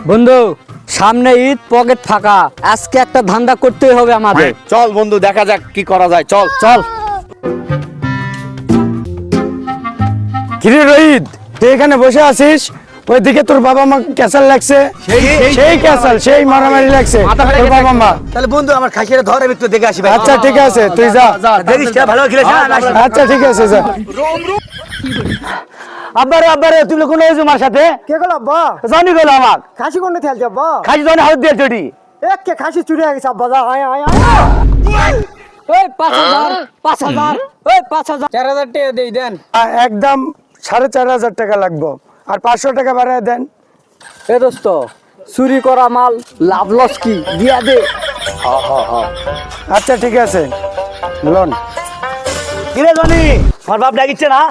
বন্ধু সামনে ঈদ, পকেট ফাঁকা, আজকে একটা ধান্দা করতেই হবে আমাদের। চল বন্ধু দেখা যাক কি করা যায়, চল চল। কিরে রোহিত, তুই এখানে বসে আছিস, ওইদিকে তোর বাবা মা ক্যাসাল লাগছে, সেই ক্যাসাল সেই মারামারি লাগছে তোর বাবা মা। তাহলে বন্ধু আমার খাসিটা ধর, আমি একটু দেখে আসি ভাই। আচ্ছা ঠিক আছে, তুই যা। দেখিস খেলা ভালো খেলেছ না? আচ্ছা ঠিক আছে, যা। আব্বারে তুই কোন তোমার সাথে কে গেল আব্বা? জানি গেল আমার খাসি কোন খেলছে আব্বা? খাসি জানি হাত দিয়ে চটি। কে খাসি চুরি হয়ে গেছে আব্বা? যা, আয় আয় আয়। ওই 5000 5000 ওই 5000 4000 টাকা দেই দেন। একদম 4500 টাকা লাগবে, আর 500 টাকা বাড়ায় দেন। এ দোস্ত, চুরি করা মাল লাভ লস কি দিয়া দে। আচ্ছা ঠিক আছে, লোন। কিরে জনি, আমার বাপ ডাকিচ্ছে না?